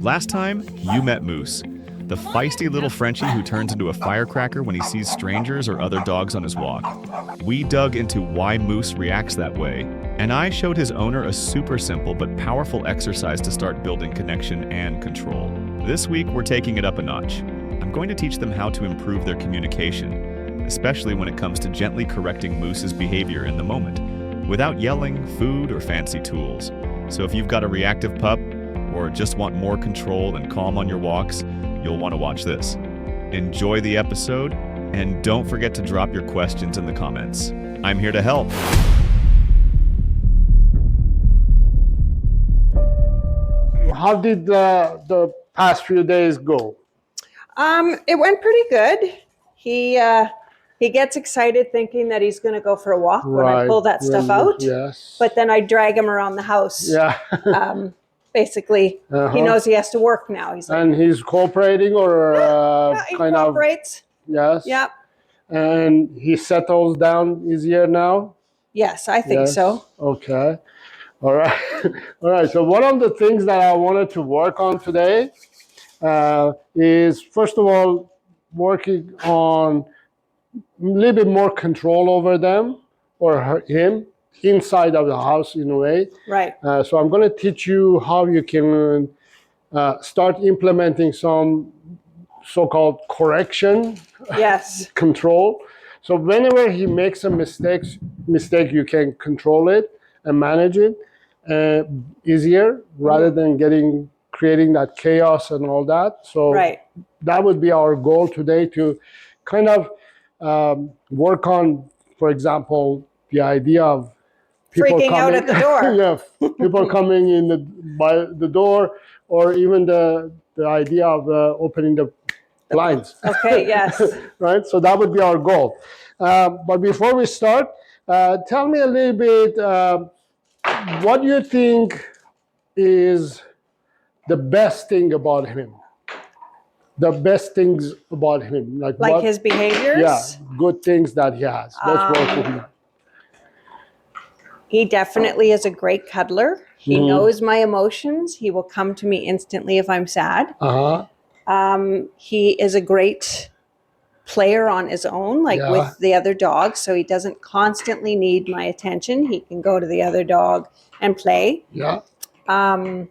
Last time, you met Moose, the feisty little Frenchie who turns into a firecracker when he sees strangers or other dogs on his walk. We dug into why Moose reacts that way, and I showed his owner a super simple but powerful exercise to start building connection and control. This week, we're taking it up a notch. I'm going to teach them how to improve their communication, especially when it comes to gently correcting Moose's behavior in the moment, without yelling, food, or fancy tools. So if you've got a reactive pup, or just want more control and calm on your walks, you'll want to watch this. Enjoy the episode, and don't forget to drop your questions in the comments. I'm here to help. How did the past few days go? It went pretty good. He gets excited thinking that he's going to go for a walk when I pull that stuff out. Yes. But then I drag him around the house. Yeah. Basically, he knows he has to work now. He's like, And he's cooperating, or he kind of? cooperates. Yes. Yeah. And he settles down easier now? Yes, I think so. Okay. All right. All right. So one of the things that I wanted to work on today is, first of all, working on a little bit more control over them or him inside of the house in a way. Right. So I'm going to teach you how you can start implementing some so-called correction control. So whenever he makes a mistake, you can control it and manage it easier rather than creating that chaos and all that. So that would be our goal today, to kind of work on, for example, the idea of people freaking out at the door. Yeah, people coming in by the door, or even the idea of opening the blinds. Okay, yes. Right, so that would be our goal. But before we start, tell me a little bit, what do you think is the best thing about him? The best things about him, like what, his behaviors? Yeah, good things that he has. Let's work with him. He definitely is a great cuddler. He knows my emotions. He will come to me instantly if I'm sad. He is a great player on his own, with the other dogs. So he doesn't constantly need my attention. He can go to the other dog and play. Yeah. Does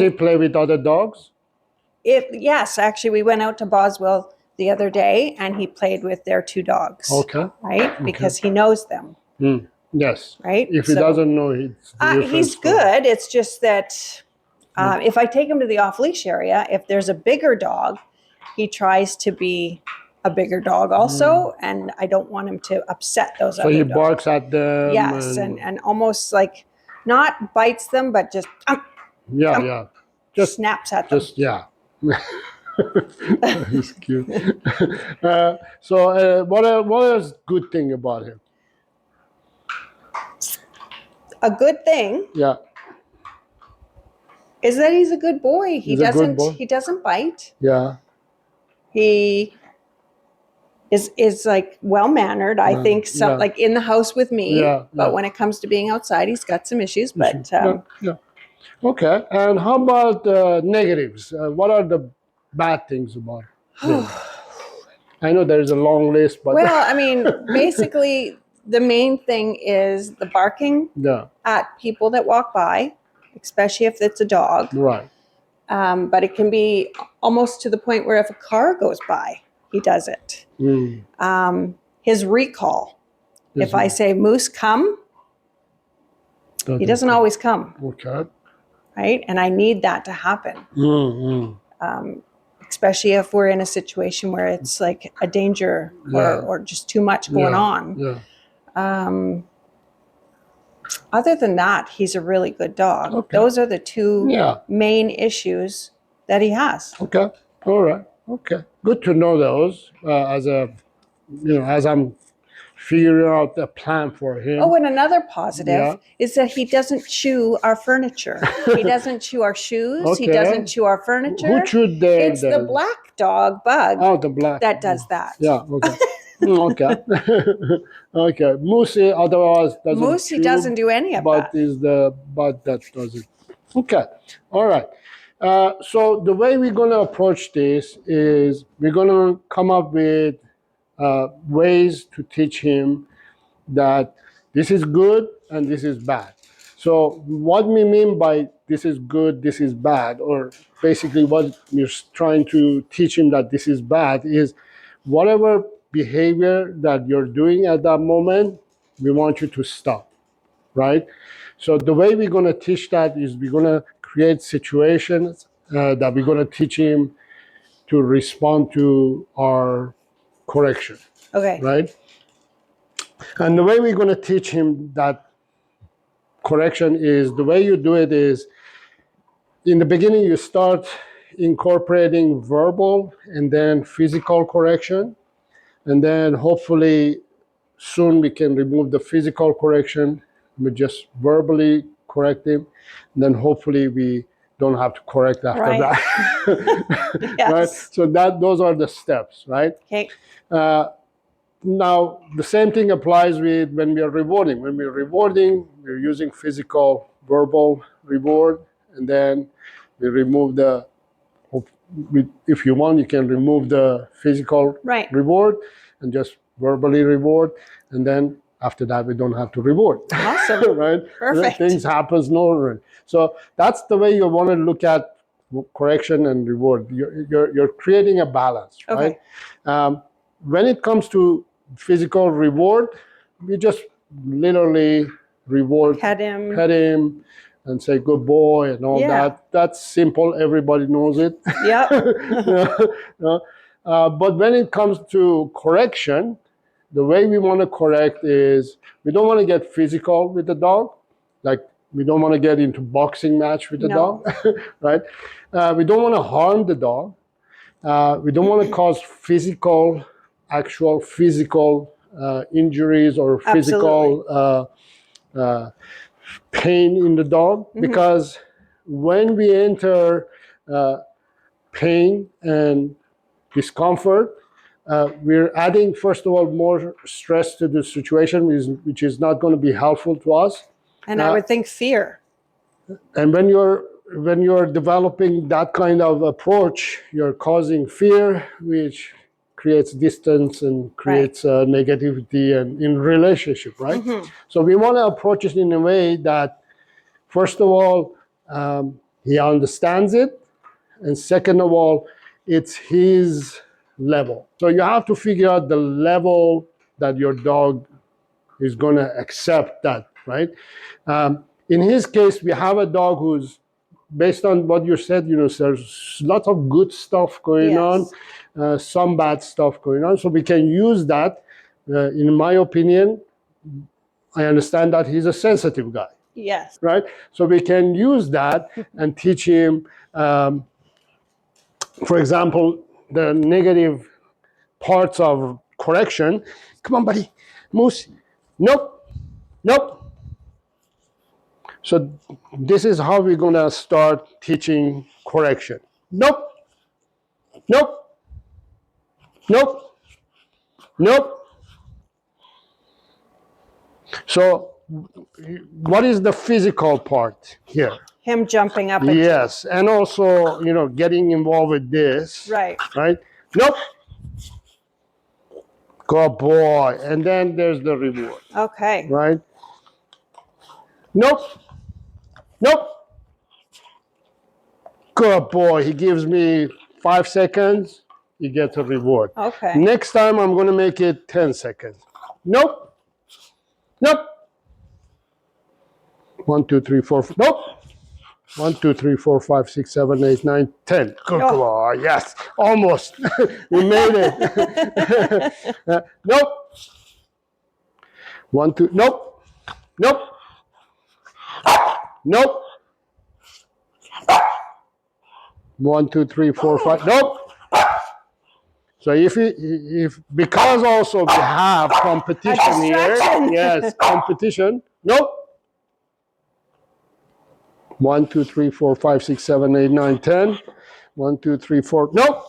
he play with other dogs? Yes, actually, we went out to Boswell the other day, and he played with their two dogs. Okay. Right? Because he knows them. Yes. Right? If he doesn't know, he's good. It's just that if I take him to the off-leash area, if there's a bigger dog, he tries to be a bigger dog also, and I don't want him to upset those other dogs. So he barks at them? Yes, and almost like not bites them, but just just snaps at them. He's cute. So what is good thing about him? A good thing is that he's a good boy. He doesn't bite. Yeah. He is like well-mannered. I think like in the house with me, but when it comes to being outside, he's got some issues. But okay. And how about negatives? What are the bad things about him? I know there's a long list, but well, I mean, basically, the main thing is the barking at people that walk by, especially if it's a dog. Right. But it can be almost to the point where if a car goes by, he does it. His recall. If I say, Moose, come, he doesn't always come. Okay. Right? And I need that to happen. Especially if we're in a situation where it's like a danger or just too much going on. Yeah. Other than that, he's a really good dog. Okay. Those are the two main issues that he has. Okay. All right. Okay. Good to know those as I'm figuring out the plan for him. Oh, and another positive is that he doesn't chew our furniture. He doesn't chew our shoes. Okay. He doesn't chew our furniture. Who chewed them? It's the black dog, Bug. Oh, the black. That does that. Yeah. Okay. Okay. Okay. Moosey otherwise doesn't. Moosey doesn't do any of that. But that does it. Okay. All right. So the way we're going to approach this is we're going to come up with ways to teach him that this is good and this is bad. So what we mean by this is good, this is bad, or basically what we're trying to teach him that this is bad is whatever behavior that you're doing at that moment, we want you to stop, right? So the way we're going to teach that is we're going to create situations that we're going to teach him to respond to our correction, Okay. right? And the way we're going to teach him that correction is the way you do it is in the beginning you start incorporating verbal and then physical correction, and then hopefully soon we can remove the physical correction. We just verbally correct him, and then hopefully we don't have to correct after Right. that. Yes. Right? So those are the steps, right? Okay. Now, the same thing applies with when we are rewarding. When we're rewarding, we're using physical, verbal reward, and then we remove the, if you want, you can remove the physical Right. reward and just verbally reward, and then after that, we don't have to reward. Awesome. Right? Perfect. Things happen normally. So that's the way you want to look at correction and reward. You're creating a balance, right? Okay. When it comes to physical reward, we just literally reward, Pet him. and say good boy and all that. That's simple. Everybody knows it. Yep. But when it comes to correction, the way we want to correct is we don't want to get physical with the dog. Like we don't want to get into boxing match with the dog, right? We don't want to harm the dog. We don't want to cause actual physical injuries or physical pain in the dog, because when we enter pain and discomfort, we're adding, first of all, more stress to the situation, which is not going to be helpful to us. And I would think fear. And when you're developing that kind of approach, you're causing fear, which creates distance and creates negativity and in relationship, right? So we want to approach it in a way that, first of all, he understands it, and second of all, it's his level. So you have to figure out the level that your dog is going to accept that, right? In his case, we have a dog who's, based on what you said, there's lots of good stuff going on, some bad stuff going on. So we can use that. In my opinion, I understand that he's a sensitive guy. Yes. Right? So we can use that and teach him, for example, the negative parts of correction. Come on, buddy. Moose. Nope. So this is how we're going to start teaching correction. Nope. So what is the physical part here? Him jumping up at Yes, and also, getting involved with this. Right. Nope. Good boy. And then there's the reward. Okay. Right? Nope. Good boy. He gives me 5 seconds. He gets a reward. Okay. Next time I'm going to make it 10 seconds. Nope. 1, 2, 3, 4. Nope. 1, 2, 3, 4, 5, 6, 7, 8, 9, 10. Good boy. Yes. Almost. We made it. Nope. 1, 2. Nope. 1, 2, 3, 4, 5. Nope. So if because also we have competition here. Yes, competition. Nope. 1, 2, 3, 4, 5, 6, 7, 8, 9, 10. 1, 2, 3, 4. Nope.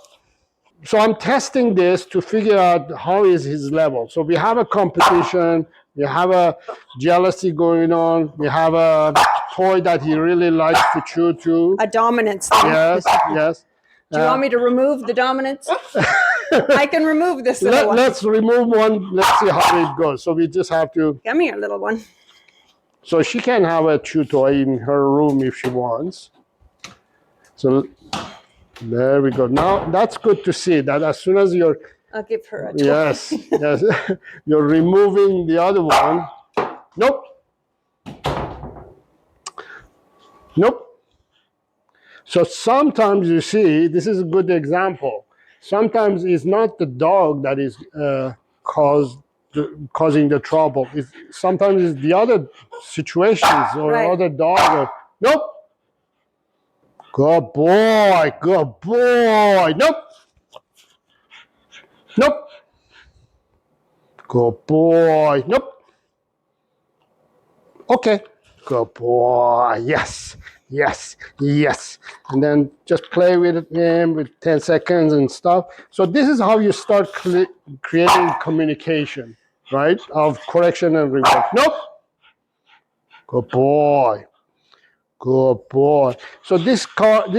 So I'm testing this to figure out how is his level. So we have a competition. We have a jealousy going on. We have a toy that he really likes to chew too. A dominance thing. Yes, yes. Do you want me to remove the dominance? I can remove this little one. Let's remove one. Let's see how it goes. So we just have to. Come here, little one. So she can have a chew toy in her room if she wants. So there we go. Now that's good to see that as soon as you're. I'll give her a toy. Yes, yes. You're removing the other one. Nope. Nope. So sometimes you see, this is a good example. Sometimes it's not the dog that is causing the trouble. Sometimes it's the other situations or Right. other dog. Nope. Good boy. Good boy. Nope. Nope. Good boy. Nope. Okay. Good boy. Yes. Yes. Yes. And then just play with him with 10 seconds and stuff. So this is how you start creating communication, right? Of correction and reward. Nope. Good boy. Good boy. So this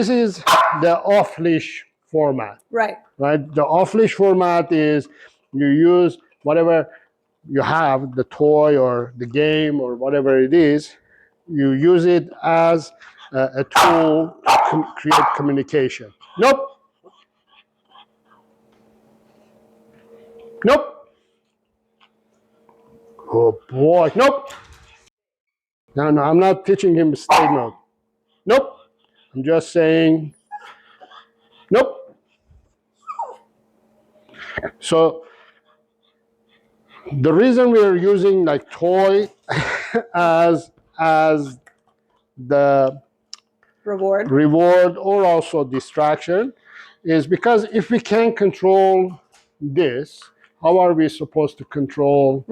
is the off-leash format. Right. Right? The off-leash format is you use whatever you have, the toy or the game or whatever it is, you use it as a tool to create communication. Nope. Nope. Oh boy. Nope. No, I'm not teaching him to stay mode. Nope. I'm just saying, nope. So the reason we are using like toy as the reward or also distraction is because if we can't control this, how are we supposed to control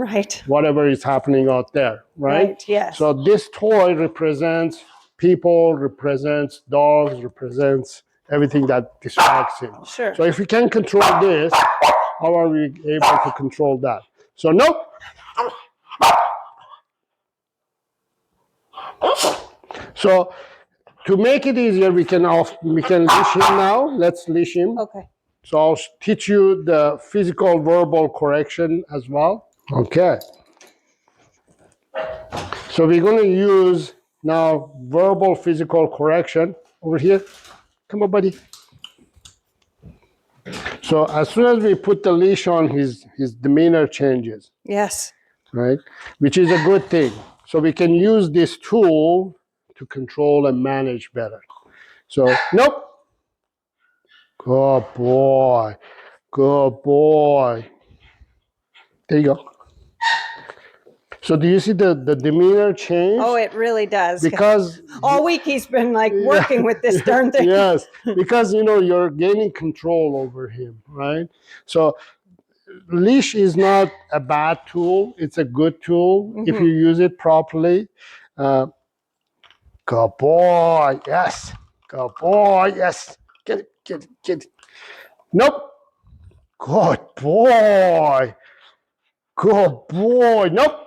whatever is happening out there, right? Yes. So this toy represents people, represents dogs, represents everything that distracts him. Sure. So if we can control this, how are we able to control that? So nope. So to make it easier, we can leash him now. Let's leash him. Okay. So I'll teach you the physical verbal correction as well. Okay. So we're going to use now verbal physical correction over here. Come on, buddy. So as soon as we put the leash on, his demeanor changes. Yes. Right? Which is a good thing. So we can use this tool to control and manage better. So, nope. Good boy. Good boy. There you go. So do you see the demeanor change? Oh, it really does. Because all week he's been like working with this darn thing. Yes, because you're gaining control over him, right? So leash is not a bad tool. It's a good tool if you use it properly. Good boy. Yes. Good boy. Yes. Get it. Get it. Get it. Nope. Good boy. Good boy. Nope.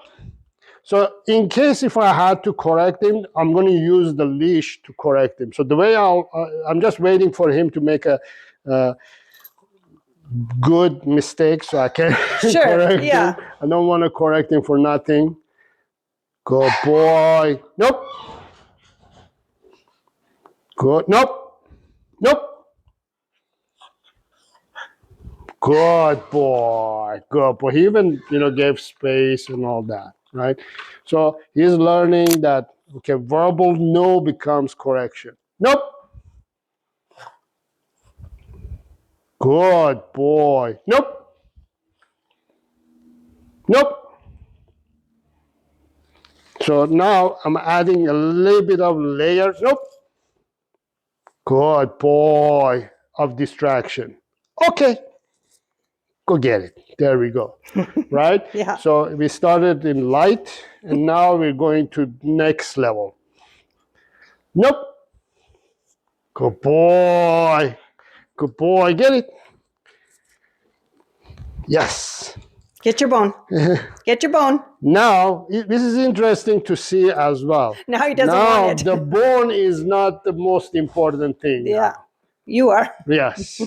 So in case if I had to correct him, I'm going to use the leash to correct him. So the way I'm just waiting for him to make a good mistake so I can correct him. I don't want to correct him for nothing. Good boy. Nope. Good. Nope. Nope. Good boy. Good boy. He even, gave space and all that, right? So he's learning that, okay, verbal no becomes correction. Nope. Good boy. Nope. Nope. So now I'm adding a little bit of layer. Nope. Good boy of distraction. Okay. Go get it. There we go. Right? Yeah. So we started in light and now we're going to next level. Nope. Good boy. Good boy. Get it? Yes. Get your bone. Get your bone. Now, this is interesting to see as well. Now he doesn't want it. The bone is not the most important thing. Yeah, now. you are. Yes.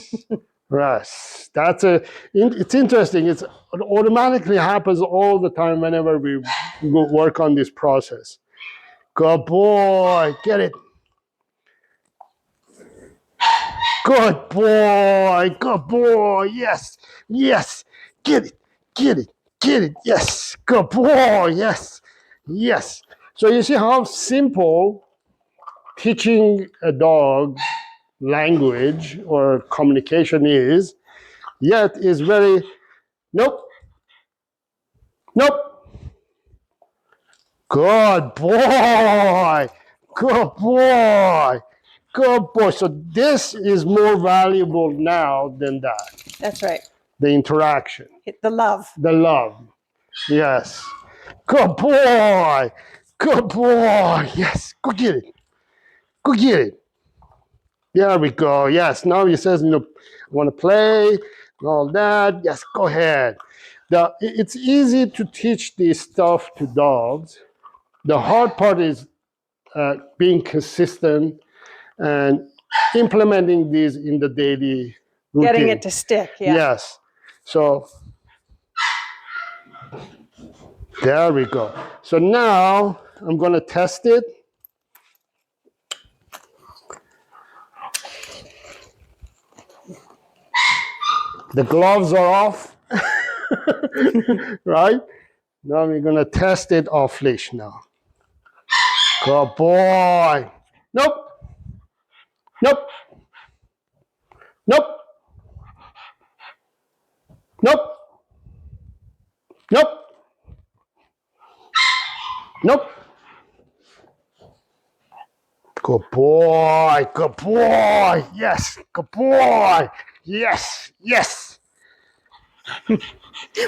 Yes. It's interesting. It automatically happens all the time whenever we work on this process. Good boy. Get it. Good boy. Good boy. Yes. Yes. Get it. Get it. Get it. Yes. Good boy. Yes. Yes. So you see how simple teaching a dog language or communication is, yet is very, nope. Nope. Good boy. Good boy. Good boy. So this is more valuable now than that. That's right. The interaction. The love. The love. Yes. Good boy. Good boy. Yes. Go get it. Go get it. There we go. Yes. Now he says, I want to play and all that. Yes. Go ahead. It's easy to teach this stuff to dogs. The hard part is being consistent and implementing these in the daily routine. Getting it to stick, yeah. Yes. So there we go. So now I'm going to test it. The gloves are off. Right? Now we're going to test it off leash now. Good boy. Nope. Nope. Nope. Nope. Nope. Nope. Good boy. Good boy. Yes. Good boy. Yes. Yes.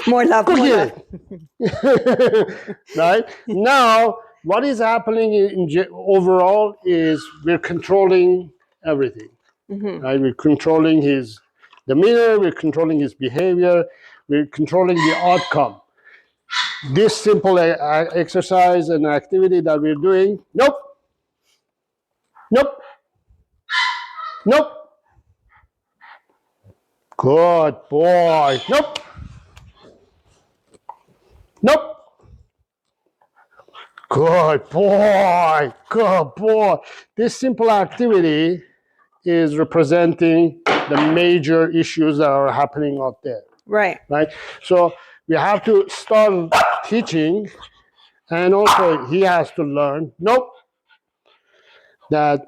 More love. Go More get love. it. Right? Now, what is happening overall is we're controlling everything. Mm-hmm. Right? We're controlling his demeanor, we're controlling his behavior, we're controlling the outcome. This simple exercise and activity that we're doing, nope. Nope. Nope. Good boy. Nope. Nope. Good boy. Good boy. This simple activity is representing the major issues that are happening out there. Right. Right? So we have to start teaching, and also he has to learn, nope, that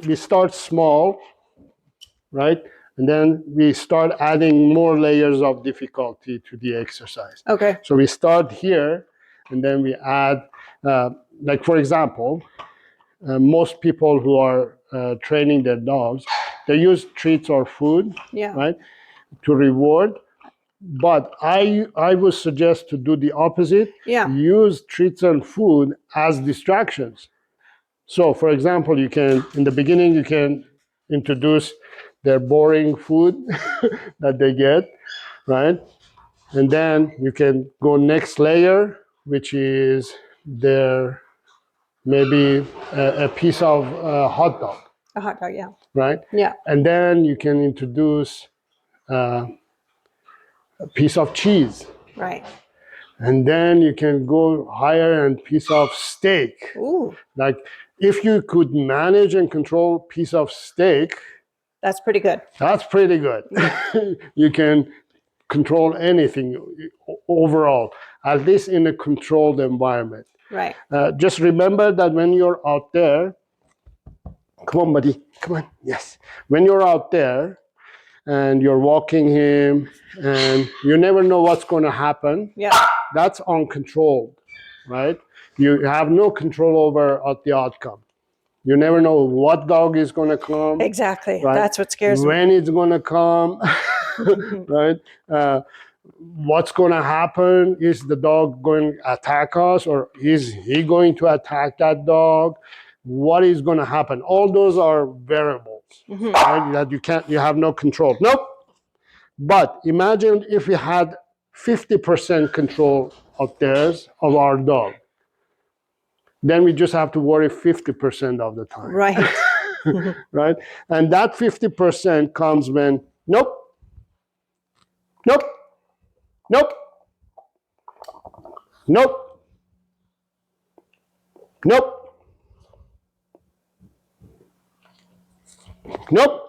we start small, right? And then we start adding more layers of difficulty to the exercise. Okay. So we start here, and then we add, like for example, most people who are training their dogs, they use treats or food, right, to reward. But I would suggest to do the opposite. Yeah. Use treats and food as distractions. So, for example, in the beginning, you can introduce their boring food that they get, right? And then you can go next layer, which is their maybe a piece of hot dog. A hot dog, yeah. Right? Yeah. And then you can introduce a piece of cheese. Right. And then you can go higher and piece of steak. Ooh. Like if you could manage and control piece of steak, that's pretty good. That's pretty good. You can control anything overall, at least in a controlled environment. Right. Just remember that when you're out there, come on, buddy, come on, yes. When you're out there and you're walking him and you never know what's going to happen, that's uncontrolled, right? You have no control over the outcome. You never know what dog is going to come. Exactly. Right? That's what scares me. When it's going to come, right? What's going to happen? Is the dog going to attack us, or is he going to attack that dog? What is going to happen? All those are variables, right? That you have no control. Nope. But imagine if we had 50% control of theirs, of our dog. Then we just have to worry 50% of the time. Right. Right? And that 50% comes when, nope, nope, nope, nope, nope, nope.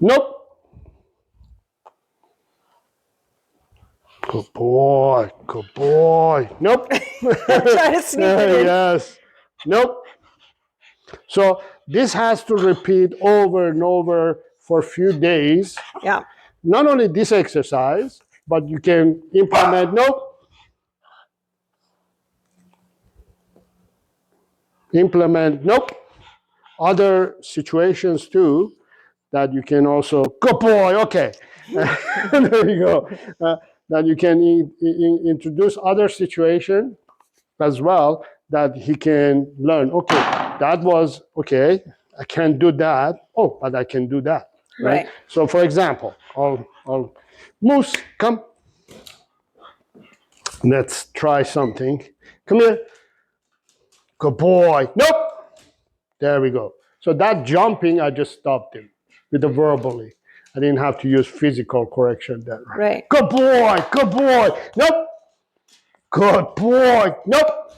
Nope. Good boy. Good boy. Nope. Try to sneak it in. Yes. Nope. So this has to repeat over and over for a few days. Yeah. Not only this exercise, but you can implement, nope. Implement, nope. Other situations too that you can also, good boy, okay. There you go. That you can introduce other situation as well that he can learn. Okay, that was, okay, I can't do that. Oh, but I can do that. Right? So for example, I'll Moose, come. Let's try something. Come here. Good boy. Nope. There we go. So that jumping, I just stopped him with the verbally. I didn't have to use physical correction there. Right. Good boy. Good boy. Nope. Good boy. Nope.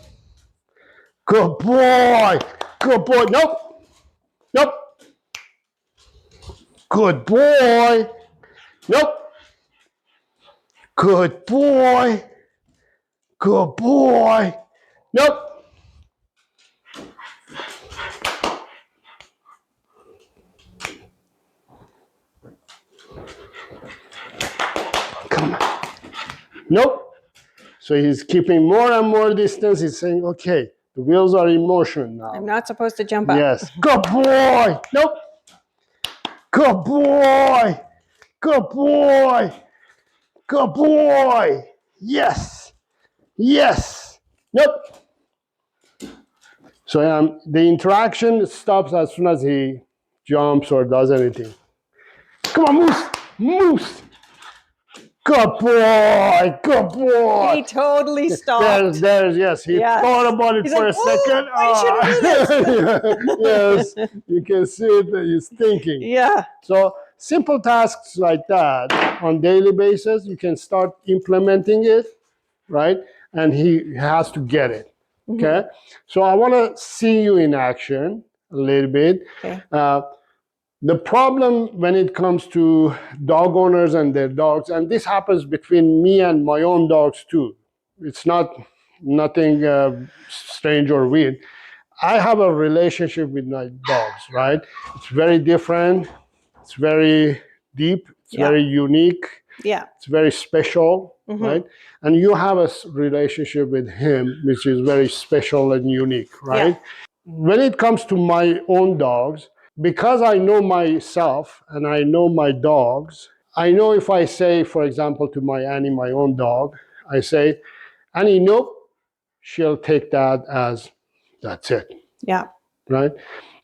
Good boy. Good boy. Nope. Nope. Good boy. Nope. Good boy. Good boy. Nope. Come on. Nope. So he's keeping more and more distance. He's saying, okay, the wheels are in motion now. I'm not supposed to jump up. Yes. Good boy. Nope. Good boy. Good boy. Good boy. Yes. Yes. Nope. So the interaction stops as soon as he jumps or does anything. Come on, Moose. Moose. Good boy. Good boy. He totally stopped. Yes. He thought about it. He's for like, a second. I should do this. Yes. You can see it. He's thinking. Yeah. So simple tasks like that on daily basis, you can start implementing it, right? And he has to get it. Okay. Mm-hmm. So I want to see you in action a little bit. Okay. The problem when it comes to dog owners and their dogs, and this happens between me and my own dogs too. It's nothing strange or weird. I have a relationship with my dogs, right? It's very different. It's very deep. It's very unique. Yeah. It's very special, right? And you have a relationship with him, which is very special and unique, right? Yeah. When it comes to my own dogs, because I know myself and I know my dogs, I know if I say, for example, to my Annie, my own dog, I say, Annie, nope, she'll take that as, that's it. Yeah. Right?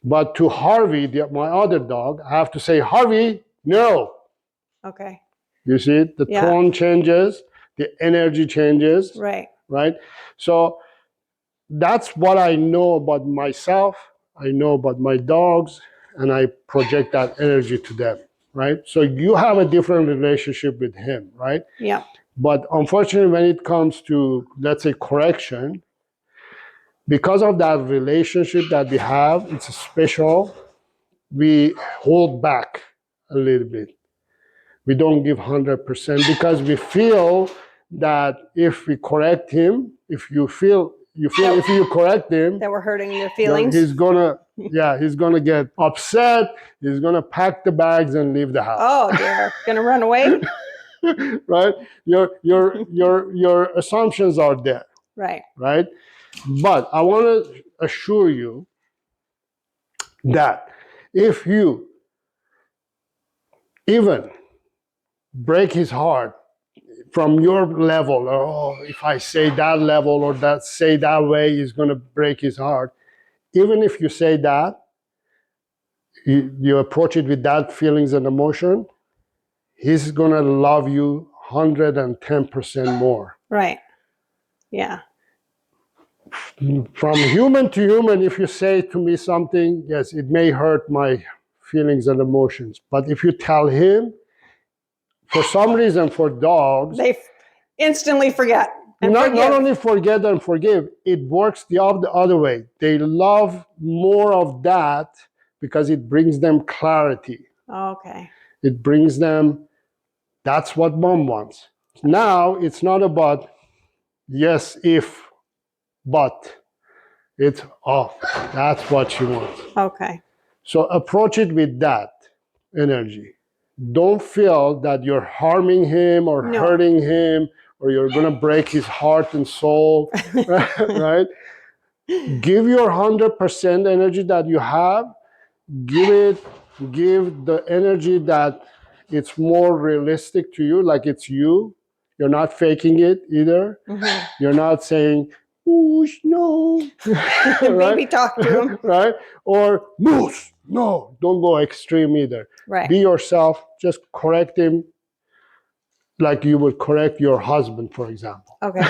But to Harvey, my other dog, I have to say, Harvey, no. Okay. You see, the tone changes, the energy changes. Right. Right? So that's what I know about myself. I know about my dogs, and I project that energy to them. Right? So you have a different relationship with him, right? Yeah. But unfortunately, when it comes to, let's say, correction, because of that relationship that we have, it's special, we hold back a little bit. We don't give 100% because we feel that if we correct him, if you correct him, that we're hurting their feelings, he's gonna get upset. He's gonna pack the bags and leave the house. Oh dear, gonna run away. Right? Your assumptions are there. Right. Right? But I want to assure you that if you even break his heart from your level, or if I say that level or say that way is going to break his heart, even if you say that, you approach it with that feelings and emotion, he's going to love you 110% more. Right. Yeah. From human to human, if you say to me something, yes, it may hurt my feelings and emotions. But if you tell him, for some reason, for dogs, they instantly forget and not forgive. only forget and forgive, it works the other way. They love more of that because it brings them clarity. Okay. It brings them, that's what mom wants. Now it's not about yes, if, but. It's, oh, that's what she wants. Okay. So approach it with that energy. Don't feel that you're harming him or hurting him or you're going to break his heart and soul, right? Give your 100% energy that you have. Give the energy that it's more realistic to you, like it's you. You're not faking it either. You're not saying, "Whoosh, no." Right? Baby talk to him. Right? Or moose. No, don't go extreme either. Right. Be yourself. Just correct him like you would correct your husband, for example. Okay.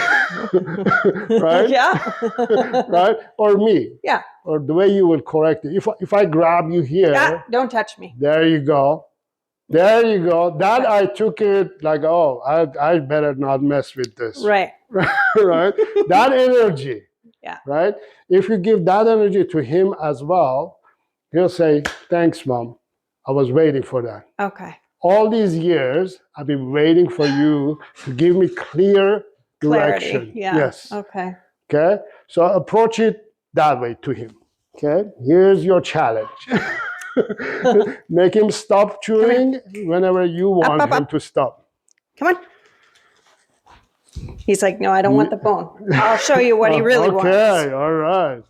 Right? Yeah. Right? Or me. Yeah. Or the way you would correct it. If I grab you here. Don't touch me. There you go. There you go. That I took it like, oh, I better not mess with this. Right. Right? That energy. Yeah. Right? If you give that energy to him as well, he'll say, thanks, Mom. I was waiting for that. Okay. All these years, I've been waiting for you to give me clear direction. Yeah. Yes. Okay. Okay? So approach it that way to him. Okay? Here's your challenge. Make him stop chewing whenever you want him to stop. Come on. He's like, no, I don't want the bone. I'll show you what he really wants. Okay, all right.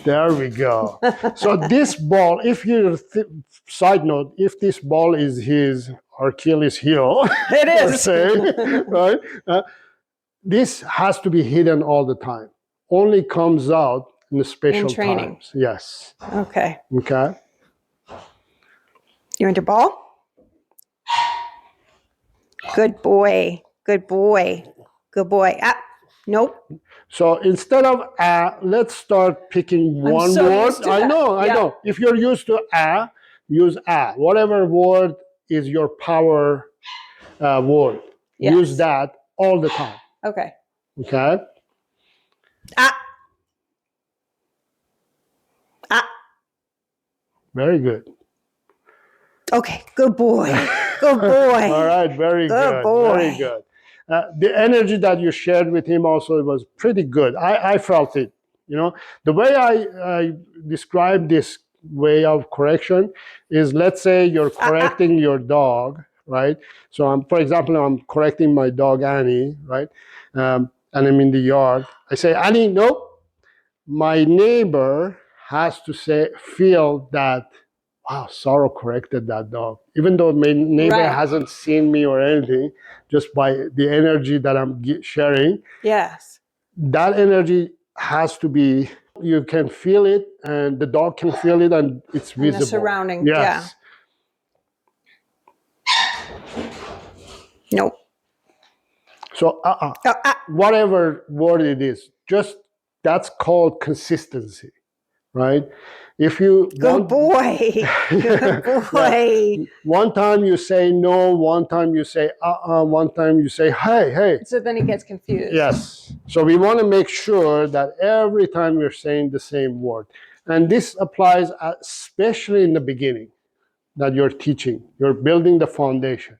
There we go. So this ball, if you, side note, if this ball is his Achilles heel, it is. Say, right? This has to be hidden all the time. Only comes out in the special times. Yes. Okay. Okay. You want your ball? Good boy. Good boy. Good boy. Ah, nope. So instead of let's start picking one word. I know. If you're used to use whatever word is your power word. Yes. Use that all the time. Okay. Okay. Very good. Okay. Good boy. Good boy. All right. Very good. Good boy. Very good. The energy that you shared with him also was pretty good. I felt it. You know, the way I describe this way of correction is, let's say you're correcting your dog, right? So for example, I'm correcting my dog Annie, right? And I'm in the yard. I say, Annie, no. My neighbor has to feel that, wow, Sorrow corrected that dog. Even though my neighbor hasn't seen me or anything, just by the energy that I'm sharing. Yes. That energy has to be, you can feel it and the dog can feel it and it's visible. And the surrounding, yes. Yeah. Nope. So whatever word it is, just that's called consistency, right? If you Good boy. Good boy. One time you say no, one time you say one time you say hey. So then he gets confused. Yes. So we want to make sure that every time you're saying the same word. And this applies especially in the beginning that you're teaching. You're building the foundation,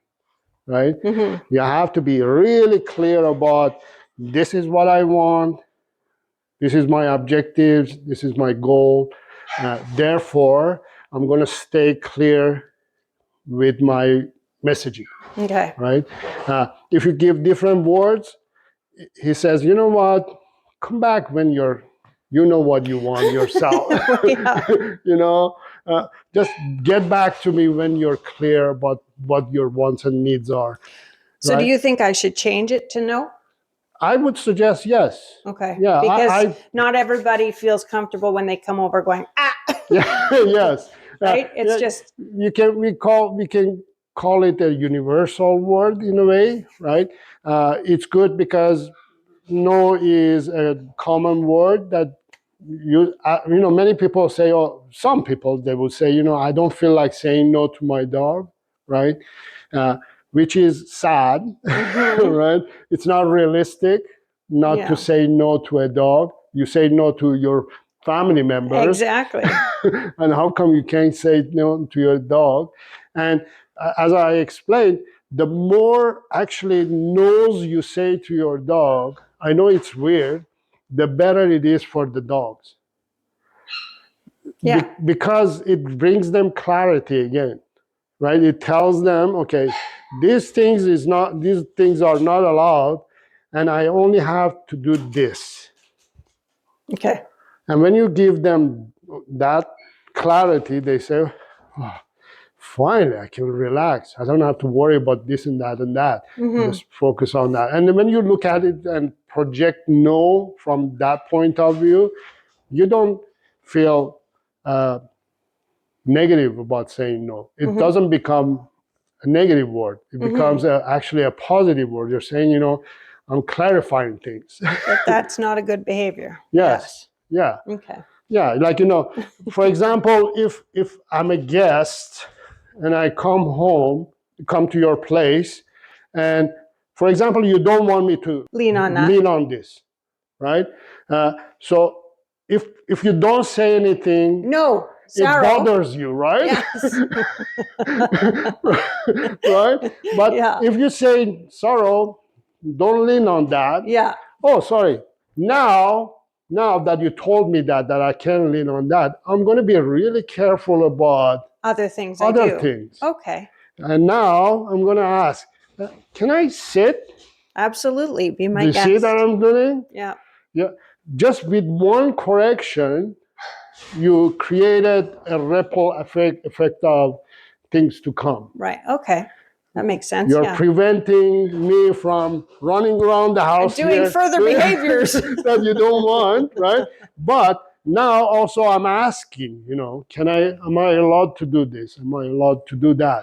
right? Mm-hmm. You have to be really clear about, this is what I want. This is my objectives. This is my goal. Therefore, I'm going to stay clear with my messaging. Okay. Right? If you give different words, he says, you know what? Come back when you know what you want yourself. You know, just get back to me when you're clear about what your wants and needs are. So do you think I should change it to no? I would suggest yes. Okay. Yeah, Because not everybody feels comfortable when they come over going, ah. Yeah, yes. Right? It's just we can call it a universal word in a way, right? It's good because no is a common word that many people say, or some people they will say, I don't feel like saying no to my dog, right? Which is sad, right? It's not realistic not to say no to a dog. You say no to your family members. Exactly. And how come you can't say no to your dog? And as I explained, the more actually no's you say to your dog, I know it's weird, the better it is for the dogs. Yeah. Because it brings them clarity again, right? It tells them, okay, these things are not allowed, and I only have to do this. Okay. And when you give them that clarity, they say, oh, finally, I can relax. I don't have to worry about this and that and that. Just focus on that. And when you look at it and project no from that point of view, you don't feel negative about saying no. It doesn't become a negative word. It becomes actually a positive word. You're saying, I'm clarifying things. That's not a good behavior. Yes. Yeah. Okay. Yeah. Like, for example, if I'm a guest and I come to your place, and for example, you don't want me to Lean on this, right? So if you don't say anything, no, it bothers you, right? Yes. Right? But if you say, sorrow, don't lean on that. Yeah. Oh, sorry. Now that you told me that I can't lean on that, I'm going to be really careful about other things. things. Okay. And now I'm going to ask, can I sit? Absolutely. Be my Do you guest. see that I'm doing? Yeah. Yeah. Just with one correction, you created a ripple effect of things to come. Right. Okay. That makes sense. You're preventing me from running around the house doing further behaviors that you don't want, right? But now also I'm asking, am I allowed to do this? Am I allowed to do that?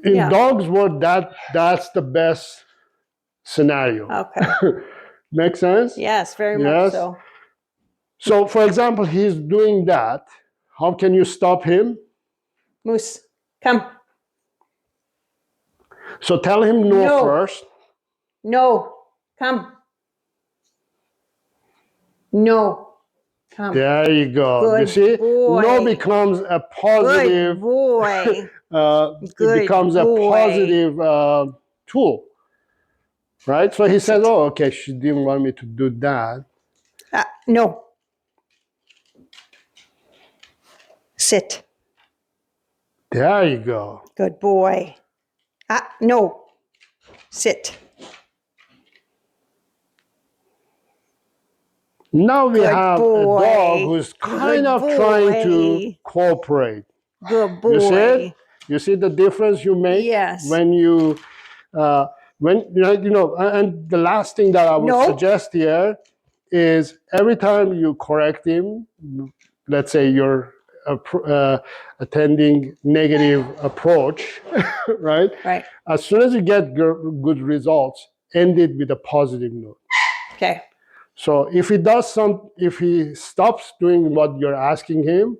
In dogs' world, that's the best scenario. Okay. Make sense? Yes, very much so. So, for example, he's doing that. How can you stop him? Moose, come. So tell him no first. No, come. No, come. There you go. Good you see, boy. no becomes a positive. Good boy. It becomes a positive tool, right? So he says, "Oh, okay, she didn't want me to do that." No. Sit. There you go. Good boy. No. Sit. Now we have a dog who's kind of trying to cooperate. Good boy. You see it? You see the difference you make? Yes. When you, and the last thing that I would suggest here is every time you correct him, let's say you're attending negative approach, right? Right. As soon as you get good results, end it with a positive note. Okay. So if he stops doing what you're asking him,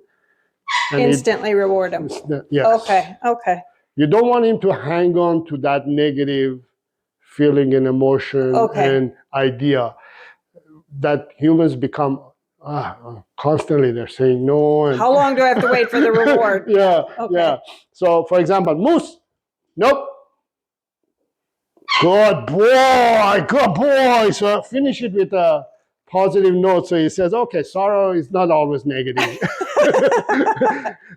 instantly reward him. Yes. Okay. You don't want him to hang on to that negative feeling and emotion and idea that humans become constantly they're saying no. And how long do I have to wait for the reward? Yeah. So for example, Moose, nope. Good boy. So finish it with a positive note. So he says, okay, sorrow is not always negative.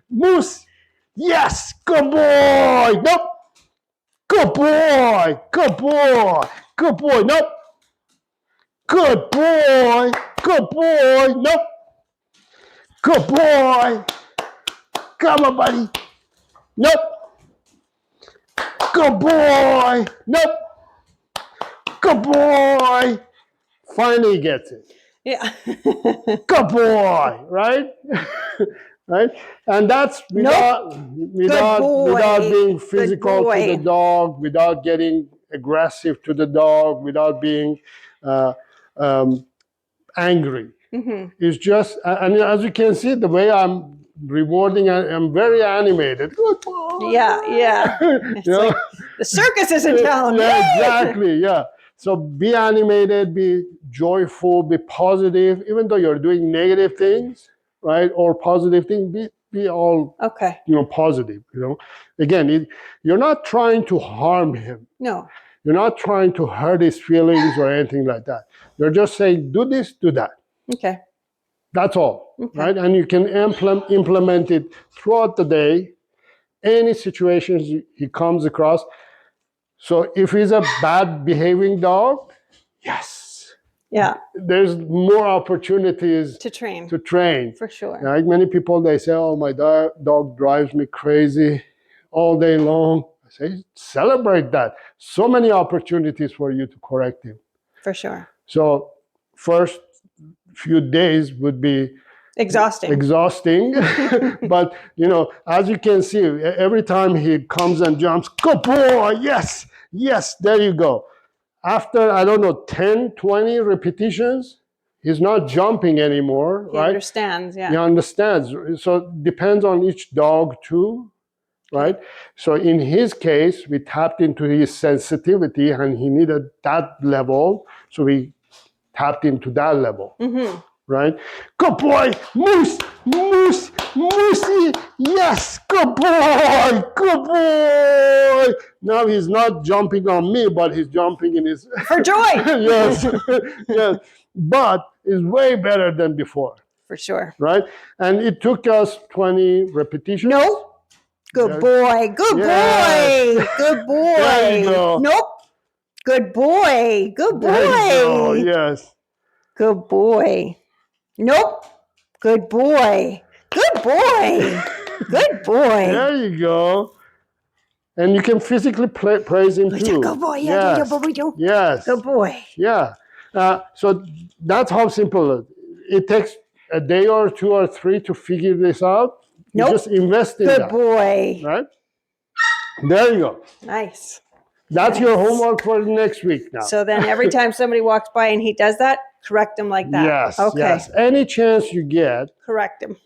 Moose, yes, good boy. Nope. Good boy. Nope. Good boy. Nope. Good boy. Come on, buddy. Nope. Good boy. Nope. Good boy. Finally gets it. Yeah. Good boy, right? Right? And that's without being physical to the dog, without getting aggressive to the dog, without being angry. Mm-hmm. It's just, and as you can see, the way I'm rewarding, I'm very animated. Good boy. Yeah. It's like the circus is in town. Yeah, exactly. Yeah. So be animated, be joyful, be positive, even though you're doing negative things, right? Or positive things, be all positive. Again, you're not trying to harm him. No. You're not trying to hurt his feelings or anything like that. You're just saying, do this, do that. Okay. That's all, right? And you can implement it throughout the day, any situations he comes across. So if he's a bad behaving dog, yes. Yeah. There's more opportunities to train. For sure. Like many people, they say, oh, my dog drives me crazy all day long. I say, celebrate that. So many opportunities for you to correct him. For sure. So first few days would be exhausting. But, as you can see, every time he comes and jumps, good boy, yes, there you go. After, 10, 20 repetitions, he's not jumping anymore, right? He understands, yeah. He understands. So it depends on each dog too, right? So in his case, we tapped into his sensitivity and he needed that level. So we tapped into that level. Mm-hmm. Right? Good boy, Moose, Moosey, yes, good boy. Now he's not jumping on me, but he's jumping in his... For joy. Yes. But it's way better than before. For sure. Right? And it took us 20 repetitions. No. Good boy. There you go. Nope. Good boy. Oh, yes. Good boy. Nope. Good boy. There you go. And you can physically praise him too. Good boy. Yes. Good boy. Yeah. So that's how simple it takes. A day or 2 or 3 to figure this out. You just invest in that. Good boy. Right? There you go. Nice. That's your homework for next week now. So then every time somebody walks by and he does that, correct him like that. Yes. Okay. Yes. Any chance you get, correct him.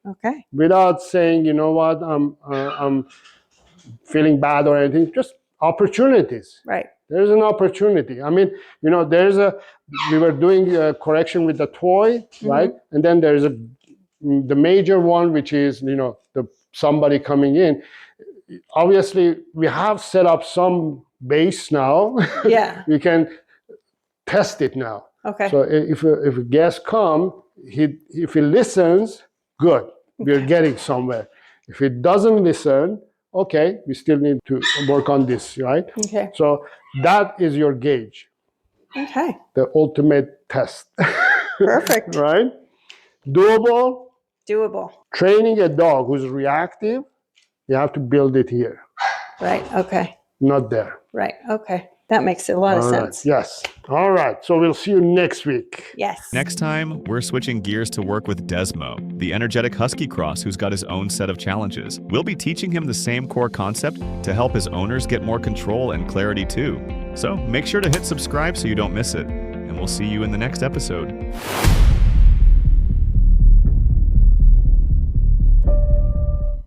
Okay. Without saying, you know what, I'm feeling bad or anything. Just opportunities. Right. There's an opportunity. I mean, we were doing a correction with the toy, right? And then there's the major one, which is, somebody coming in. Obviously, we have set up some base now. Yeah. We can test it now. Okay. So if a guest comes, if he listens, good. We're getting somewhere. If he doesn't listen, okay, we still need to work on this, right? Okay. So that is your gauge. Okay. The ultimate test. Perfect. Right? Doable. Training a dog who's reactive, you have to build it here. Right. Okay. Not there. Right. Okay. That makes a lot of sense. Yes. All right. So we'll see you next week. Yes. Next time, we're switching gears to work with Desmo, the energetic husky cross who's got his own set of challenges. We'll be teaching him the same core concept to help his owners get more control and clarity too. So make sure to hit subscribe so you don't miss it, and we'll see you in the next episode.